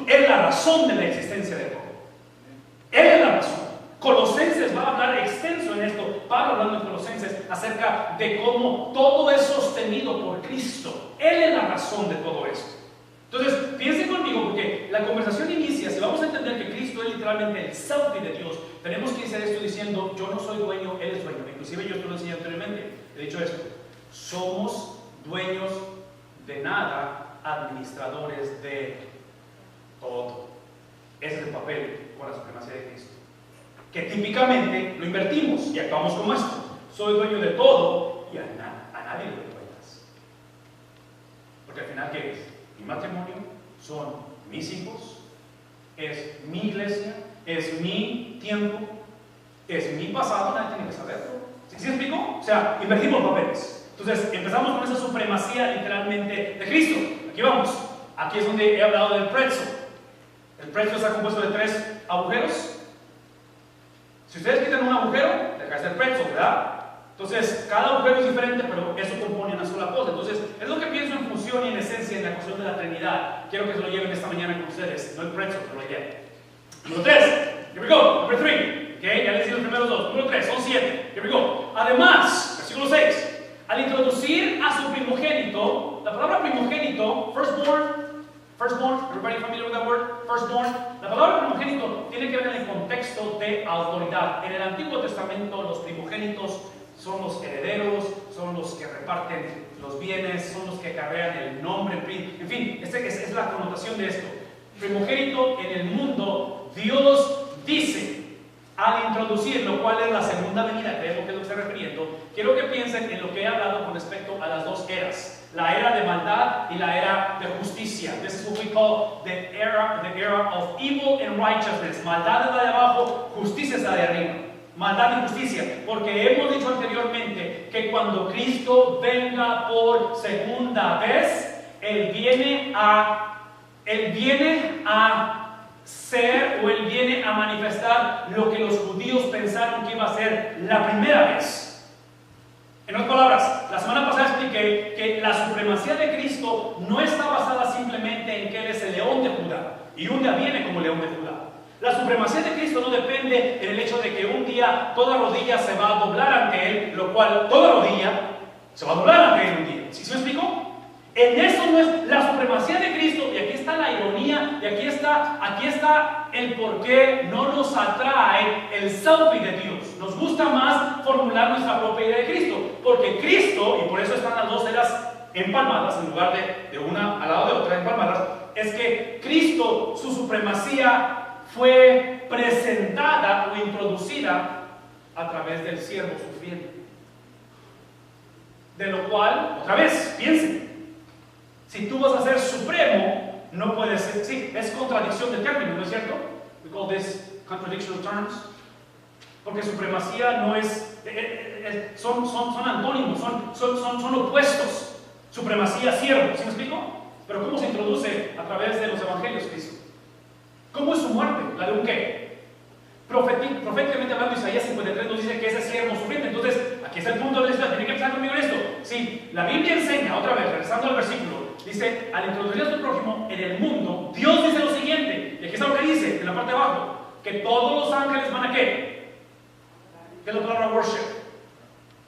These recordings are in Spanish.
Él es la razón de la existencia de todo. Él es la razón. Colosenses va a hablar extenso en esto. Pablo hablando en Colosenses acerca de cómo todo es sostenido por Cristo. Él es la razón de todo eso. Entonces, piensen conmigo, porque la conversación inicia, si vamos a entender que Cristo es literalmente el selfie de Dios, tenemos que iniciar esto diciendo, yo no soy dueño, Él es dueño. Inclusive yo te lo enseñé anteriormente, he dicho esto, somos dueños de nada, administradores de todo. Ese es el papel con la supremacía de Cristo, que típicamente lo invertimos y actuamos como esto. Soy dueño de todo y a nadie le doy cuentas. Porque al final, ¿qué es? Mi matrimonio son mis hijos, es mi iglesia, es mi tiempo, es mi pasado, nadie tiene que saberlo. ¿Sí explico? O sea, invertimos papeles. Entonces, empezamos con esa supremacía literalmente de Cristo. Aquí vamos. Aquí es donde he hablado del pretzel. El pretzel está compuesto de 3 agujeros. Si ustedes quitan un agujero, deja de ser pretzel, ¿verdad? Entonces, cada agujero es diferente, pero eso compone una sola cosa. Entonces, es lo que pienso en función y en esencia en la cuestión de la Trinidad. Quiero que se lo lleven esta mañana con ustedes. No el pretzel, pero la idea. Número 3. Here we go. Number 3. Okay, ya les di los primeros 2. Número 3, son 7. Here we go. Además, versículo 6. Al introducir a su primogénito, la palabra primogénito, firstborn, everybody familiar with that word? Firstborn. La palabra primogénito tiene que ver en el contexto de autoridad. En el Antiguo Testamento, los primogénitos son los herederos, son los que reparten los bienes, son los que acarrean el nombre, en fin, esa es la connotación de esto. Primogénito en el mundo, Dios dice, al introducir, lo cual es la segunda venida, creemos que es lo que está refiriendo, quiero que piensen en lo que he hablado con respecto a las dos eras, la era de maldad y la era de justicia. This is what we call the era of evil and righteousness. Maldad es la de abajo, justicia es la de arriba. Maldad y justicia, porque hemos dicho anteriormente que cuando Cristo venga por segunda vez, Él viene a ser, o Él viene a manifestar lo que los judíos pensaron que iba a ser la primera vez. En otras palabras, la semana pasada expliqué que la supremacía de Cristo no está basada simplemente en que Él es el león de Judá, y un día viene como león de Judá. La supremacía de Cristo no depende en el hecho de que un día toda rodilla se va a doblar ante Él, lo cual toda rodilla se va a doblar ante Él un día. ¿Sí me explico? En eso no es la supremacía de Cristo, y aquí está la ironía, y aquí está el por qué no nos atrae el selfie de Dios. Nos gusta más formular nuestra propia idea de Cristo, porque Cristo, y por eso están las dos eras empalmadas, en lugar de una al lado de otra empalmadas, es que Cristo, su supremacía, fue presentada o introducida a través del siervo sufriente. De lo cual, otra vez, piensen, si tú vas a ser supremo, no puedes ser, sí, es contradicción de términos, ¿no es cierto? We call this contradiction of terms. Porque supremacía no es, son antónimos, son opuestos. Supremacía, siervo, ¿sí me explico? Pero ¿cómo se introduce a través de los evangelios Cristo? ¿Cómo es su muerte? ¿La de un qué? Proféticamente hablando, Isaías 53 nos dice que ese siervo sufriente. Entonces, aquí está el punto de la historia. Tienen que pensar conmigo en esto. Sí, la Biblia enseña, otra vez, regresando al versículo, dice, al introducir a tu prójimo en el mundo, Dios dice lo siguiente, y aquí está lo que dice, en la parte de abajo, que todos los ángeles van a ¿qué? ¿Qué es la palabra worship?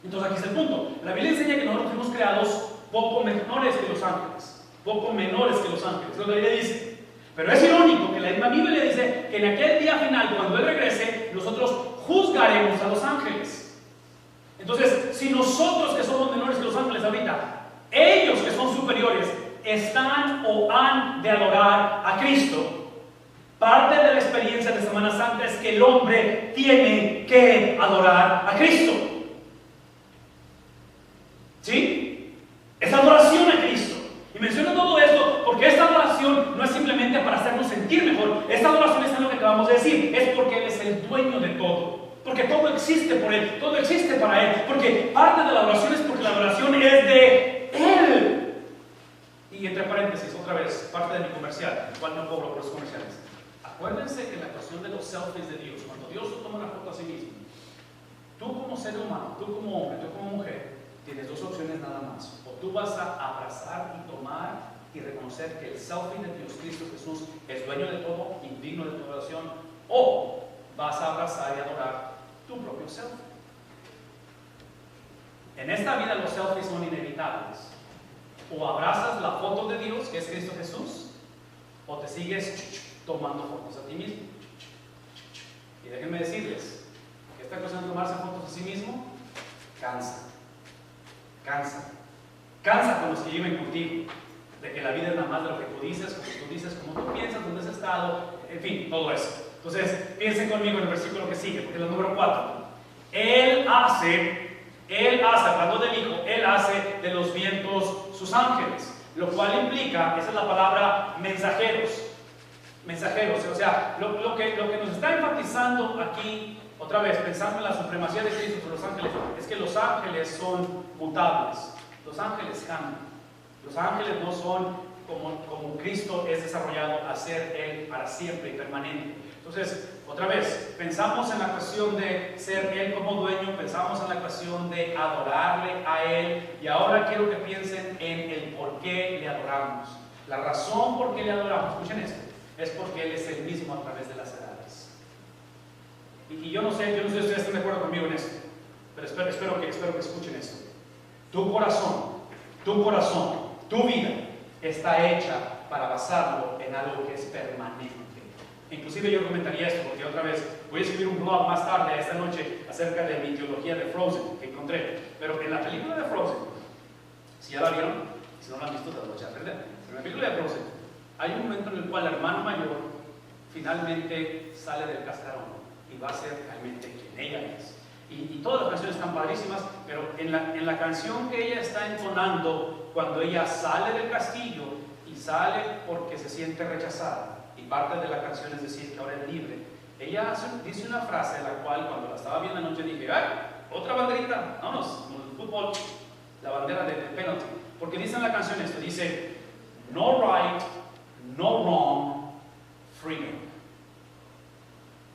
Entonces, aquí está el punto. La Biblia enseña que nosotros fuimos creados poco menores que los ángeles. Poco menores que los ángeles. Es lo que la Biblia dice. Pero es irónico que la misma Biblia dice que en aquel día final, cuando Él regrese, nosotros juzgaremos a los ángeles. Entonces, si nosotros que somos menores que los ángeles ahorita, ellos que son superiores, están o han de adorar a Cristo, parte de la experiencia de Semana Santa es que el hombre tiene que adorar a Cristo. ¿Sí? Es adoración a Cristo. Y menciono todo esto porque esta adoración no es simplemente para hacernos sentir mejor. Esta adoración es lo que acabamos de decir. Es porque Él es el dueño de todo. Porque todo existe por Él. Todo existe para Él. Porque parte de la adoración es porque la adoración es de Él. Y entre paréntesis, otra vez, parte de mi comercial, igual no cobro por los comerciales. Acuérdense que la cuestión de los selfies de Dios, cuando Dios toma una foto a sí mismo, tú como ser humano, tú como hombre, tú como mujer, tienes dos opciones nada más. Tú vas a abrazar y tomar y reconocer que el selfie de Dios, Cristo Jesús, es dueño dueño de todo y digno de tu adoración, o vas a abrazar y adorar tu propio selfie. En esta vida los selfies son inevitables. O abrazas la foto de Dios, que es Cristo Jesús, o te sigues tomando fotos a ti mismo. Y déjenme decirles que esta cosa de tomarse fotos a sí mismo cansa. Cansa con los que viven contigo, de que la vida es nada más de lo que tú dices, cómo tú piensas, dónde has estado, en fin, todo eso. Entonces, piensen conmigo en el versículo que sigue, porque es el número 4. Él hace, hablando del Hijo, Él hace de los vientos sus ángeles, lo cual implica, esa es la palabra mensajeros, o sea, lo que nos está enfatizando aquí, otra vez, pensando en la supremacía de Cristo sobre los ángeles, es que los ángeles son mutables, los ángeles cambian, los ángeles no son como Cristo es desarrollado a ser Él para siempre y permanente. Entonces, otra vez, pensamos en la cuestión de ser Él como dueño, pensamos en la cuestión de adorarle a Él, y ahora quiero que piensen en el por qué le adoramos. La razón por qué le adoramos, escuchen esto, es porque Él es el mismo a través de las edades. Y yo no sé si ustedes están de acuerdo conmigo en esto, pero espero que escuchen esto. Tu corazón, tu vida está hecha para basarlo en algo que es permanente. Inclusive yo comentaría esto porque otra vez voy a escribir un blog más tarde esta noche acerca de mi teología de Frozen que encontré. Pero en la película de Frozen, si ya la vieron, si no la han visto, te la voy a echar a perder. En la película de Frozen hay un momento en el cual el hermano mayor finalmente sale del cascarón y va a ser realmente quien ella es. Y todas las canciones están padrísimas, pero en la canción que ella está entonando cuando ella sale del castillo y sale porque se siente rechazada, y parte de la canción es decir que ahora es libre, ella dice una frase la cual cuando la estaba viendo anoche dije, ¡ay! Otra banderita, vámonos, como el fútbol, la bandera de penalty, porque dice en la canción esto, dice, no right, no wrong, freedom.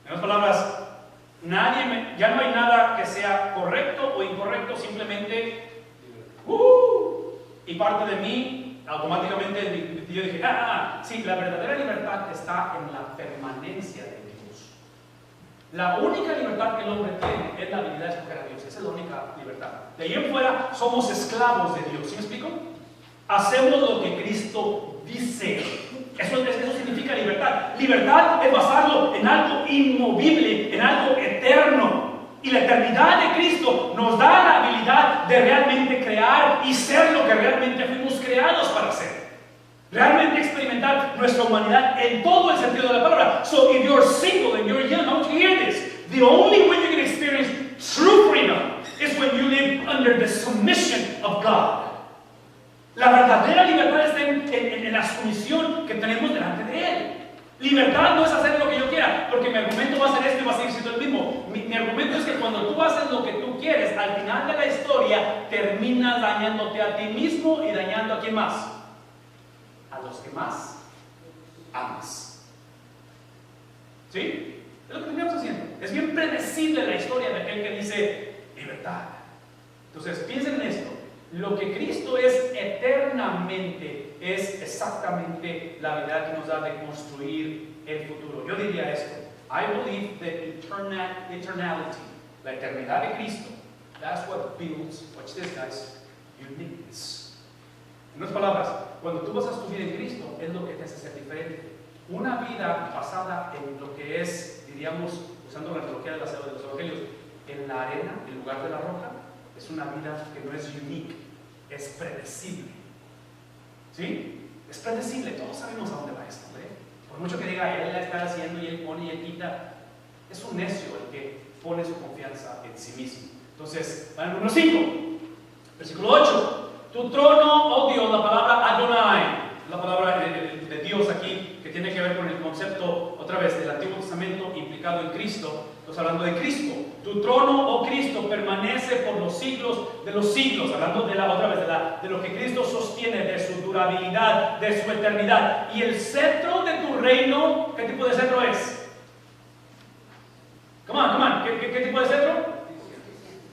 En otras palabras, ya no hay nada que sea correcto o incorrecto, simplemente y parte de mí automáticamente yo dije, sí, la verdadera libertad está en la permanencia de Dios. La única libertad que el hombre tiene es la habilidad de escoger a Dios. Esa es la única libertad. De ahí en fuera somos esclavos de Dios. ¿Sí me explico? Hacemos lo que Cristo dice. Eso significa libertad. Libertad es basarlo en algo inmovible, en algo eterno. Y la eternidad de Cristo nos da la habilidad de realmente crear y ser lo que realmente fuimos creados para ser. Realmente experimentar nuestra humanidad en todo el sentido de la palabra. So if you're single and you're young, I want you to hear this. The only way you can experience true freedom is when you live under the submission of God. La verdadera libertad está en la sumisión que tenemos delante de Él. Libertad no es hacer lo que yo quiera, porque mi argumento va a ser este y va a seguir siendo el mismo. Mi argumento es que cuando tú haces lo que tú quieres, al final de la historia terminas dañándote a ti mismo y dañando a quién más. A los que más amas. ¿Sí? Es lo que terminamos haciendo. Es bien predecible la historia de aquel que dice libertad. Entonces, piensen en esto. Lo que Cristo es eternamente es exactamente la habilidad que nos da de construir el futuro. Yo diría esto. I believe that eternality, la eternidad de Cristo, that's what builds, watch this guys, uniqueness. En otras palabras, cuando tú basas tu vida en Cristo, es lo que te hace ser diferente. Una vida basada en lo que es, diríamos, usando la analogía de los evangelios, en la arena, en lugar de la roca, es una vida que no es unique, es predecible. ¿Sí? Es predecible, todos sabemos a dónde va esto, ¿eh? Por mucho que diga, él la está haciendo y él pone y él quita, es un necio el que pone su confianza en sí mismo. Entonces, va en el número 5, versículo 8. Tu trono, oh Dios, la palabra Adonai, la palabra de Dios aquí, que tiene que ver con el concepto, otra vez, del Antiguo Testamento implicado en Cristo. Estamos hablando de Cristo. Tu trono, oh Cristo, permanece por los siglos de los siglos. Hablando de otra vez de lo que Cristo sostiene, de su durabilidad, de su eternidad. Y el cetro de tu reino, ¿qué tipo de cetro es? Come on. ¿Qué tipo de cetro?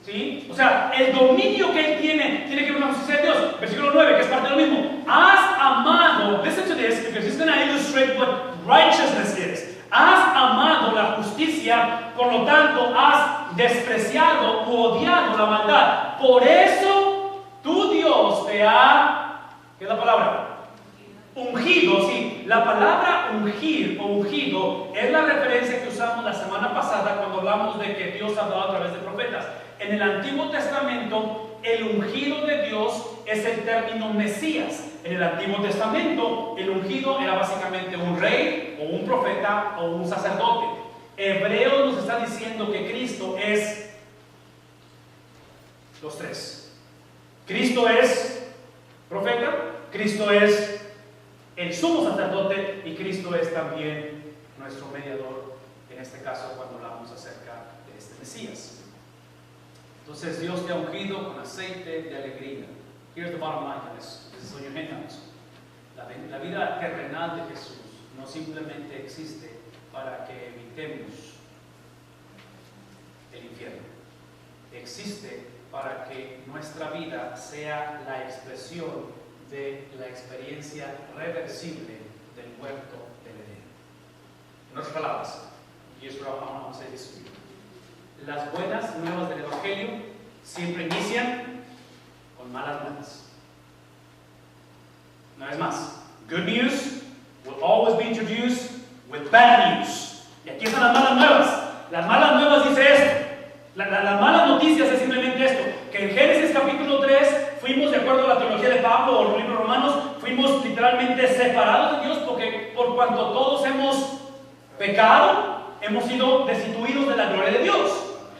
¿Sí? O sea, el dominio que Él tiene que ver con la justicia de Dios. Versículo 9, que es parte de lo mismo. Has amado, listen to this, because it's going to illustrate what righteousness is. Has amado la justicia, por lo tanto has despreciado u odiado la maldad. Por eso tu Dios te ha, ¿qué es la palabra? Ungido, sí. La palabra ungir o ungido es la referencia que usamos la semana pasada cuando hablamos de que Dios hablaba a través de profetas. En el Antiguo Testamento, el ungido de Dios es el término Mesías. En el Antiguo Testamento, el ungido era básicamente un rey o un profeta o un sacerdote. Hebreos nos está diciendo que Cristo es los tres. Cristo es profeta, Cristo es el sumo sacerdote y Cristo es también nuestro mediador, en este caso cuando hablamos acerca de este Mesías. Entonces Dios te ha ungido con aceite de alegría. Here's the bottom line, guys. This is on your handouts. La vida terrenal de Jesús no simplemente existe para que evitemos el infierno. Existe para que nuestra vida sea la expresión de la experiencia reversible del huerto del Edén. En otras palabras, here's what I want to say this to you. Las buenas nuevas del Evangelio siempre inician con malas nuevas. Una vez más, good news will always be introduced with bad news. Y aquí están las malas nuevas. Las malas nuevas dice esto. Las malas noticias es simplemente esto, que en Génesis capítulo 3 fuimos, de acuerdo a la teología de Pablo o los libros romanos, fuimos literalmente separados de Dios porque por cuanto todos hemos pecado, hemos sido destituidos de la gloria de Dios.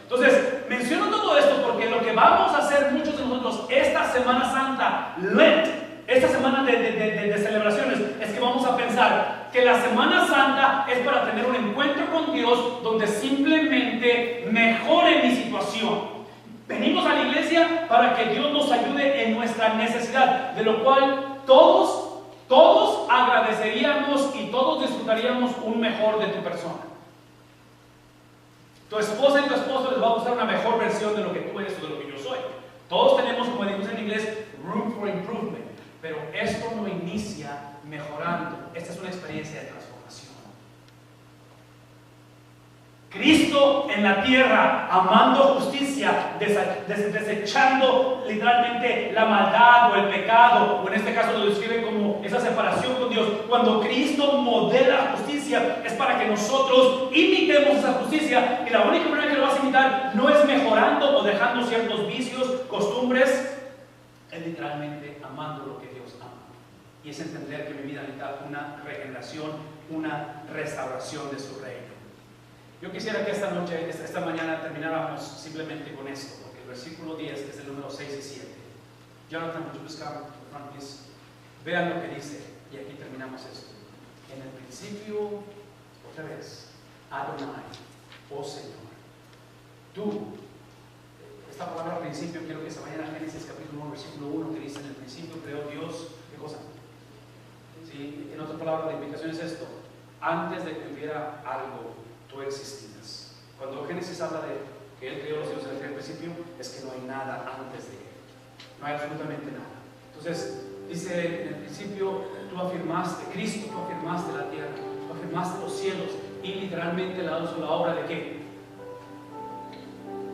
Entonces, menciono todo esto porque lo que vamos a hacer muchos de nosotros esta Semana Santa, Lent, esta semana de celebraciones, es que vamos a pensar que la Semana Santa es para tener un encuentro con Dios donde simplemente mejore mi situación. Venimos a la iglesia para que Dios nos ayude en nuestra necesidad, de lo cual todos agradeceríamos y todos disfrutaríamos un mejor de tu persona. Tu esposa y tu esposo les va a gustar una mejor versión de lo que tú eres o de lo que yo soy. Todos tenemos, como decimos en inglés, room for improvement. Pero esto no inicia mejorando. Esta es una experiencia de transformación. Cristo en la tierra, amando justicia, desechando literalmente la maldad o el pecado, o en este caso lo describe como esa separación con Dios. Cuando Cristo modela justicia, es para que nosotros imitemos esa justicia, y la única manera que lo vas a imitar no es mejorando o dejando ciertos vicios, costumbres, es literalmente amando lo que Dios ama. Y es entender que mi vida necesita una regeneración, una restauración de su reino. Yo quisiera que esta noche, esta mañana termináramos simplemente con esto, porque el versículo 10 es el número 6 y 7. Jonathan, would you please come to the front, please? Vean lo que dice, y aquí terminamos esto. En el principio, otra vez, Adonai, oh Señor, tú. Esta palabra principio quiero que se vayan a Génesis capítulo 1, versículo 1, que dice: en el principio creó Dios, ¿qué cosa? ¿Sí? En otras palabras, la implicación es esto: antes de que hubiera algo, tú existías. Cuando Génesis habla de que Él creó los cielos en el principio, es que no hay nada antes de Él. No hay absolutamente nada. Entonces, dice: en el principio tú afirmaste, Cristo, tú afirmaste la tierra, tú afirmaste los cielos, y literalmente la obra de qué?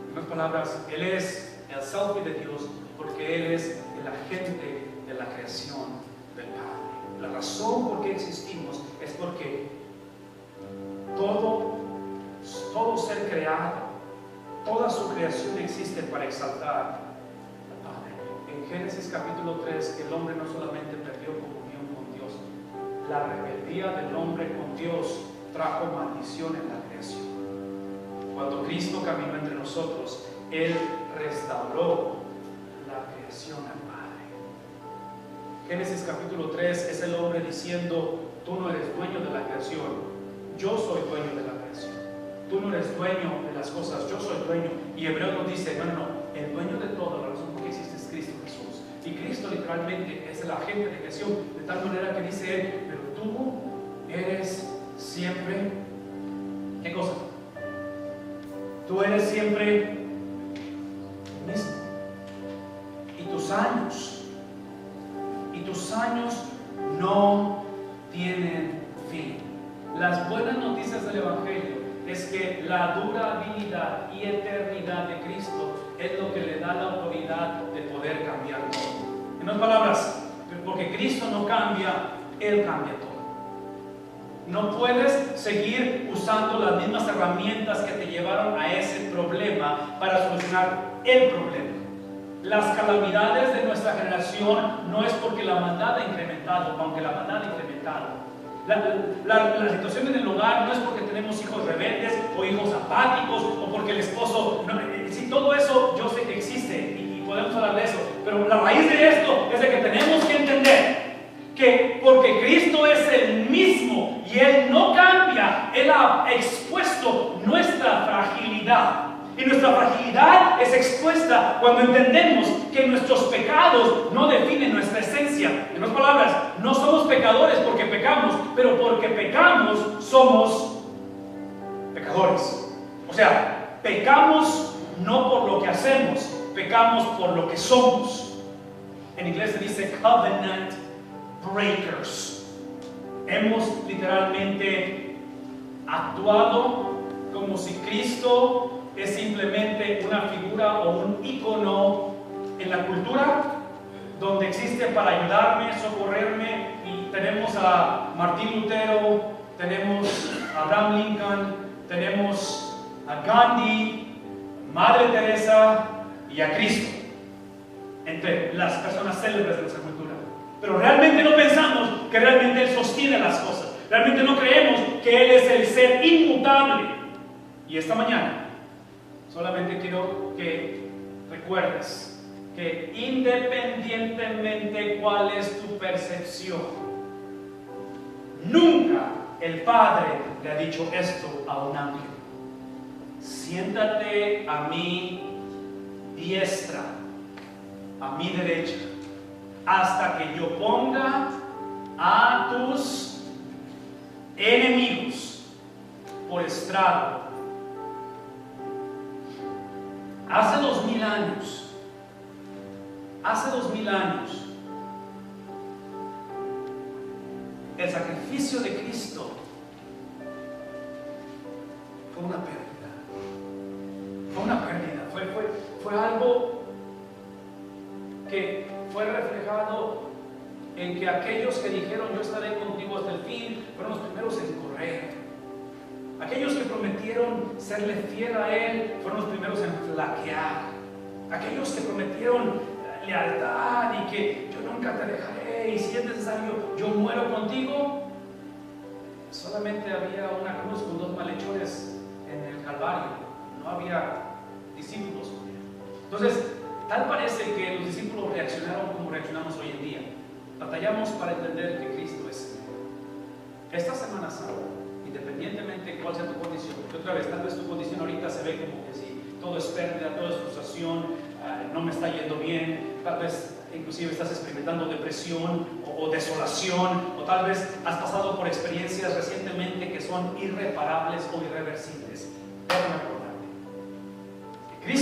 En otras palabras, Él es el selfie de Dios porque Él es el agente de la creación del Padre. La razón por qué existimos es porque todo ser creado, toda su creación existe para exaltar al Padre. En Génesis capítulo 3, el hombre no solamente perdió comunión con Dios, la rebeldía del hombre con Dios trajo maldición en la creación. Cuando Cristo caminó entre nosotros, Él restauró la creación al Padre. Génesis capítulo 3 es el hombre diciendo: tú no eres dueño de la creación, yo soy dueño de la creación. Tú no eres dueño de las cosas, yo soy dueño. Y Hebreo nos dice: no, el dueño de todo, la razón por qué existe es Cristo Jesús. Y Cristo literalmente es el agente de creación, de tal manera que dice Él: pero tú eres siempre, ¿qué cosa? Tú eres siempre el mismo. Y tus años no tienen fin. Las buenas noticias del Evangelio es que la durabilidad y eternidad de Cristo es lo que le da la autoridad de poder cambiar todo. En otras palabras, porque Cristo no cambia, Él cambia todo. No puedes seguir usando las mismas herramientas que te llevaron a ese problema para solucionar el problema. Las calamidades de nuestra generación no es porque la maldad ha incrementado, aunque la maldad ha incrementado. La situación en el hogar no es porque tenemos hijos rebeldes o hijos apáticos o porque el esposo... si todo eso yo sé que existe y podemos hablar de eso, pero la raíz de esto es de que tenemos que entender que porque Cristo es el mismo y Él no cambia, Él ha expuesto nuestra fragilidad. Y nuestra fragilidad es expuesta cuando entendemos que nuestros pecados no definen nuestra esencia. En otras palabras, no somos pecadores porque pecamos, pero porque pecamos somos pecadores. O sea, pecamos no por lo que hacemos, pecamos por lo que somos. En inglés se dice covenant breakers. Hemos literalmente actuado como si Cristo es simplemente una figura o un ícono en la cultura donde existe para ayudarme, socorrerme, y tenemos a Martín Lutero, tenemos a Abraham Lincoln, tenemos a Gandhi, Madre Teresa y a Cristo entre las personas célebres de nuestra cultura. Pero realmente no pensamos que realmente Él sostiene las cosas, realmente no creemos que Él es el ser inmutable. Y esta mañana solamente quiero que recuerdes que independientemente cuál es tu percepción, nunca el Padre le ha dicho esto a un ángel: siéntate a mi diestra, a mi derecha, hasta que yo ponga a tus enemigos por estrado. Hace 2000 años, el sacrificio de Cristo fue una pérdida. Fue algo que fue reflejado en que aquellos que dijeron yo estaré contigo hasta el fin fueron los primeros en correr. Aquellos que prometieron serle fiel a Él fueron los primeros en flaquear. Aquellos que prometieron lealtad y que yo nunca te dejaré y si es necesario yo muero contigo, solamente había una cruz con 2 malhechores en el Calvario, no había discípulos con Él. Entonces, tal parece que los discípulos reaccionaron como reaccionamos hoy en día. Batallamos para entender que Cristo es Señor. Esta Semana Santa, independientemente de cuál sea tu condición, porque otra vez, tal vez tu condición ahorita se ve como que si todo es pérdida, todo es frustración, no me está yendo bien, tal vez inclusive estás experimentando depresión o desolación, o tal vez has pasado por experiencias recientemente que son irreparables o irreversibles. Déjame recordarte que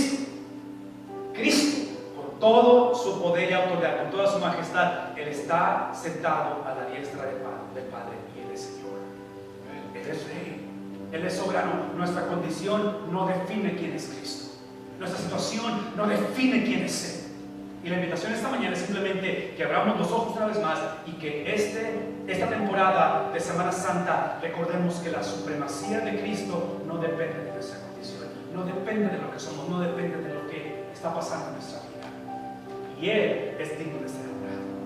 Cristo, con todo su poder y autoridad, con toda su majestad, Él está sentado a la diestra del Padre y Él es Señor. Él es Rey, Él es soberano. Nuestra condición no define quién es Cristo. Nuestra situación no define quién es Él. Y la invitación esta mañana es simplemente que abramos los ojos una vez más y que esta temporada de Semana Santa recordemos que la supremacía de Cristo no depende de nuestra condición, no depende de lo que somos, no depende de lo que está pasando en nuestra vida. Y Él es digno de ser adorado.